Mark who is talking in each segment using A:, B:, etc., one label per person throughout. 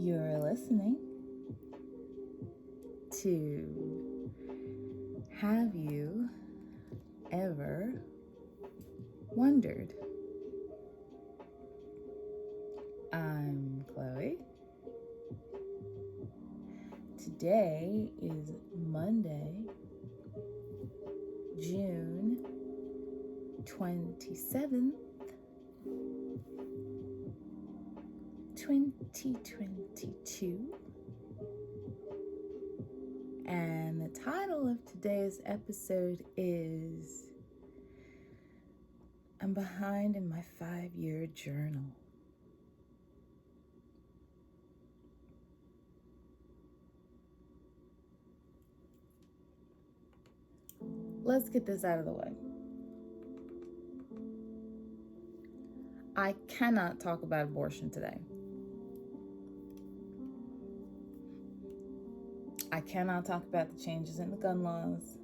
A: You're listening to Have You Ever Wondered? I'm Chloe. Today is Monday, June 27th, 2022. And the title of today's episode is I'm Behind in My 5-Year Journal. Let's get this out of the way. I cannot talk about abortion today. I cannot talk about the changes in the gun laws.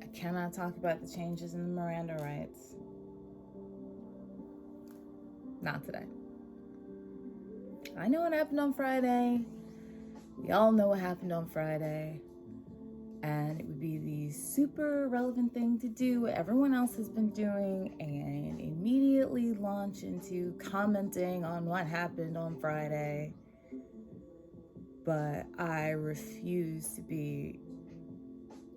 A: I cannot talk about the changes in the Miranda rights. Not today. I know what happened on Friday. We all know what happened on Friday. And it would be the super relevant thing to do what everyone else has been doing and immediately launch into commenting on what happened on Friday. But I refuse to be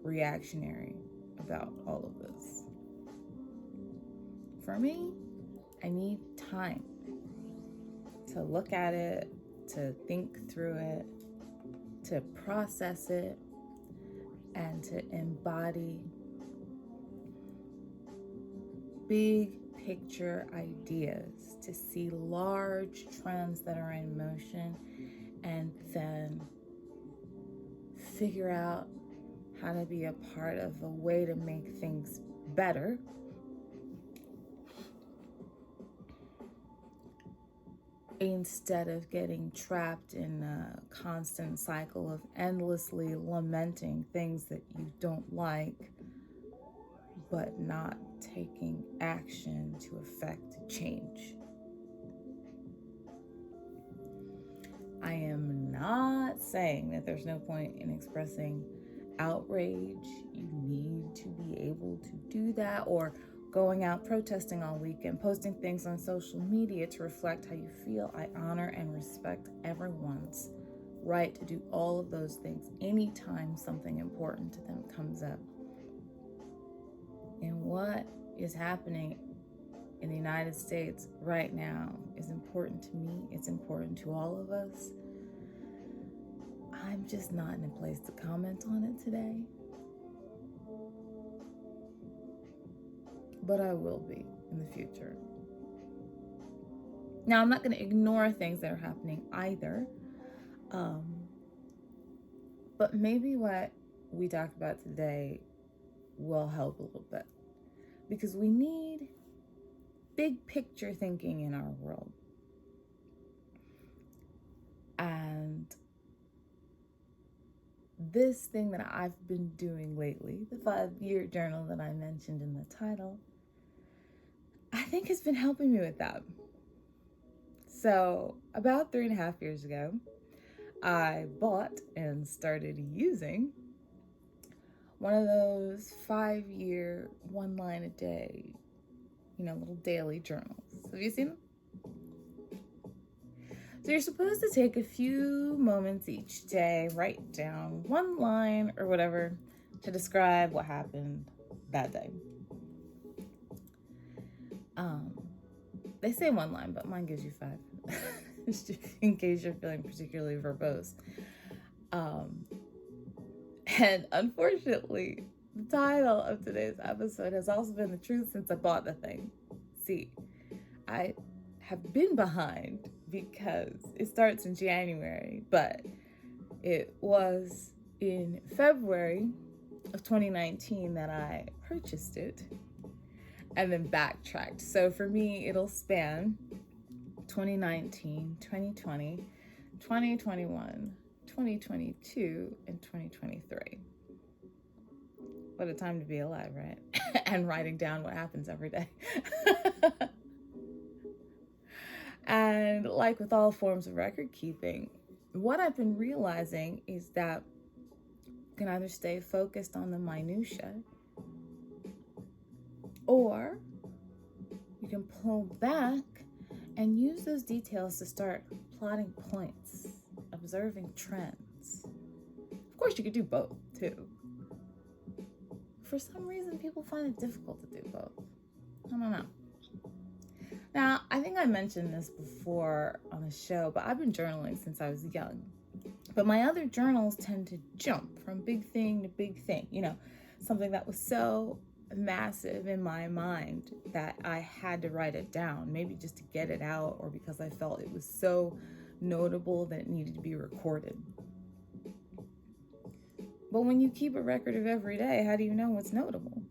A: reactionary about all of this. For me, I need time to look at it, to think through it, to process it, and to embody big picture ideas, to see large trends that are in motion, and then figure out how to be a part of a way to make things better. Instead of getting trapped in a constant cycle of endlessly lamenting things that you don't like, but not taking action to affect change. I am not saying that there's no point in expressing outrage. You need to be able to do that, or going out protesting all weekend, posting things on social media to reflect how you feel. I honor and respect everyone's right to do all of those things anytime something important to them comes up. And what is happening in the United States right now is important to me. It's important to all of us. I'm just not in a place to comment on it today. But I will be in the future. Now, I'm not going to ignore things that are happening either. But maybe what we talk about today will help a little bit. Because we need big picture thinking in our world. And this thing that I've been doing lately, the 5-year journal that I mentioned in the title, I think has been helping me with that. So about 3.5 years ago, I bought and started using one of those 5-year, 1 line a day, little daily journals. Have you seen them? So you're supposed to take a few moments each day, write down 1 line or whatever to describe what happened that day. They say 1 line, but mine gives you 5, in case you're feeling particularly verbose. And unfortunately, the title of today's episode has also been the truth since I bought the thing. See, I have been behind because it starts in January, but it was in February of 2019 that I purchased it and then backtracked. So for me, it'll span 2019, 2020, 2021, 2022, and 2023. What a time to be alive, right? And writing down what happens every day. And like with all forms of record keeping, what I've been realizing is that you can either stay focused on the minutiae, or you can pull back and use those details to start plotting points, observing trends. Of course, you could do both too. For some reason, people find it difficult to do both. I don't know. Now, I think I mentioned this before on the show, but I've been journaling since I was young. But my other journals tend to jump from big thing to big thing. Something that was so massive in my mind that I had to write it down, maybe just to get it out, or because I felt it was so notable that it needed to be recorded. But when you keep a record of every day, how do you know what's notable?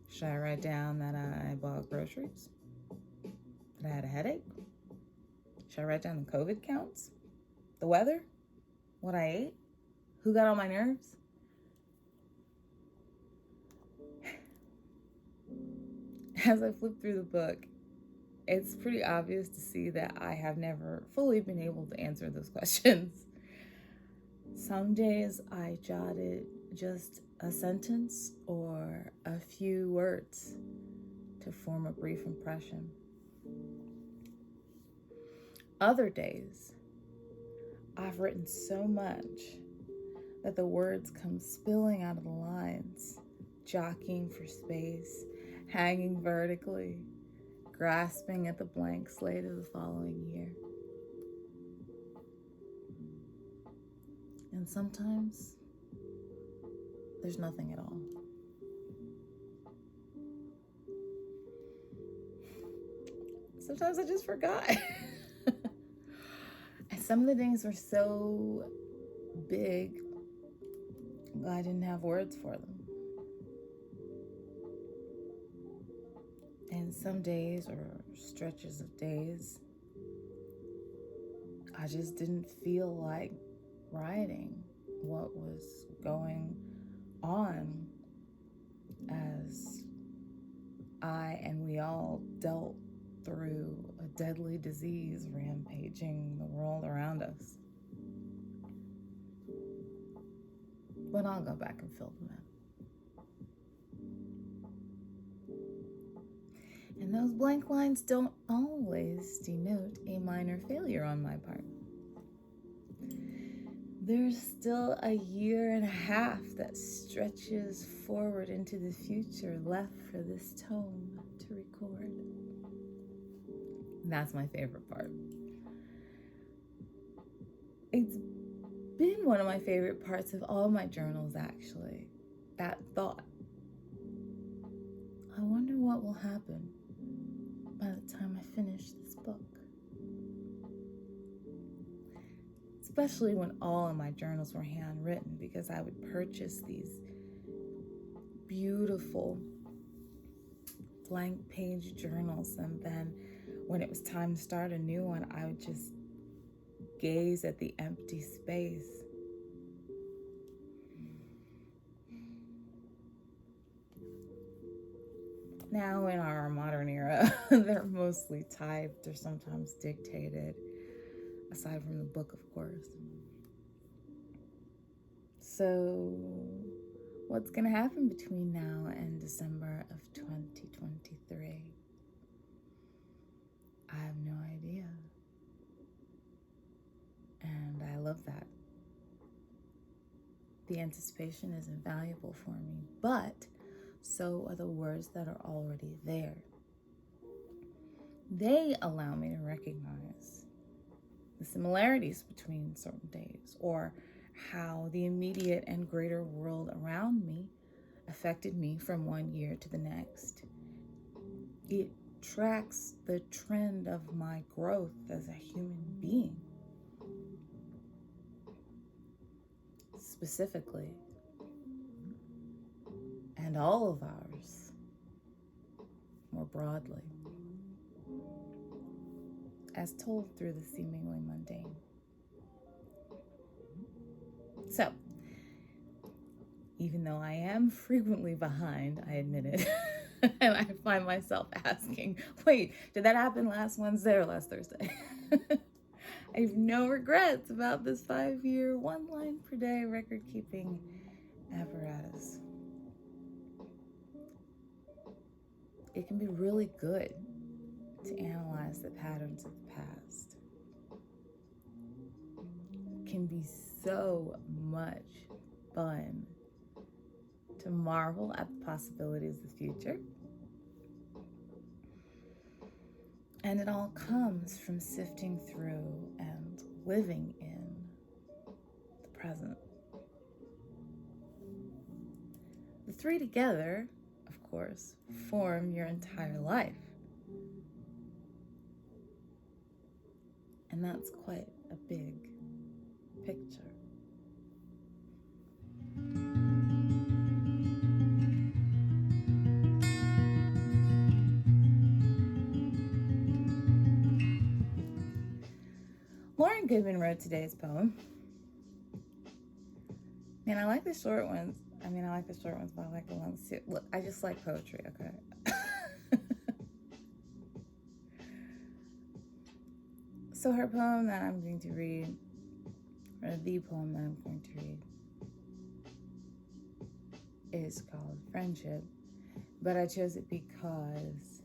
A: Should I write down that I bought groceries? That I had a headache? Should I write down the COVID counts? The weather? What I ate? Who got on my nerves? As I flip through the book, it's pretty obvious to see that I have never fully been able to answer those questions. Some days I jotted just a sentence or a few words to form a brief impression. Other days, I've written so much that the words come spilling out of the lines, jockeying for space, hanging vertically, grasping at the blank slate of the following year. And sometimes there's nothing at all. Sometimes I just forgot. And some of the things were so big, I didn't have words for them. And some days or stretches of days, I just didn't feel like writing what was going on as I and we all dealt through a deadly disease rampaging the world around us. But I'll go back and fill them in. And those blank lines don't always denote a minor failure on my part. There's still a year and a half that stretches forward into the future left for this tome to record. And that's my favorite part. It's been one of my favorite parts of all my journals, actually. That thought. I wonder what will happen by the time I finish this book. Especially when all of my journals were handwritten, because I would purchase these beautiful blank page journals, and then when it was time to start a new one, I would just gaze at the empty space. Now in our modern era, they're mostly typed or sometimes dictated, aside from the book, of course. So what's going to happen between now and December of 2023? I have no idea. And I love that. The anticipation is invaluable for me, but so are the words that are already there. They allow me to recognize the similarities between certain days, or how the immediate and greater world around me affected me from one year to the next. It tracks the trend of my growth as a human being. Specifically, and all of ours more broadly, as told through the seemingly mundane. So, even though I am frequently behind, I admit it, And I find myself asking, wait, did that happen last Wednesday or last Thursday? I have no regrets about this 5-year, 1 line per day record keeping apparatus. It can be really good to analyze the patterns of the past. It can be so much fun to marvel at the possibilities of the future. And it all comes from sifting through and living in the present. The three together, of course, form your entire life. And that's quite a big picture. Lauren Goodman wrote today's poem. Man, I like the short ones. I like the short ones, but I like the long ones too. Look, I just like poetry, okay? So her poem that I'm going to read, or the poem that I'm going to read, is called Friendship, but I chose it because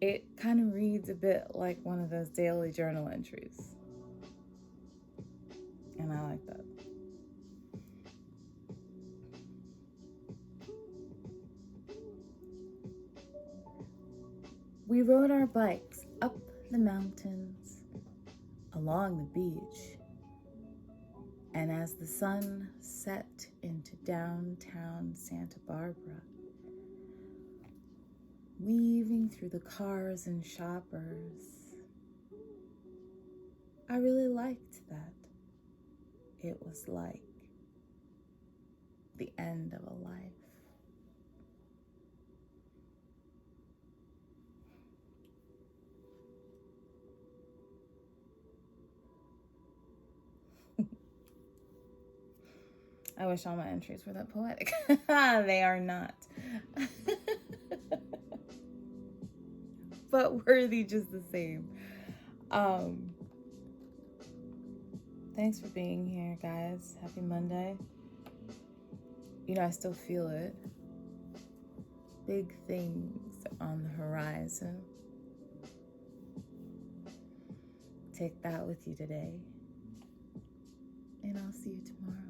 A: it kind of reads a bit like one of those daily journal entries. And I like that. We rode our bikes up the mountains, along the beach, and as the sun set into downtown Santa Barbara, weaving through the cars and shoppers, I really liked that. It was like the end of a life. I wish all my entries were that poetic. They are not. But worthy just the same. Thanks for being here, guys. Happy Monday. I still feel it. Big things on the horizon. Take that with you today. And I'll see you tomorrow.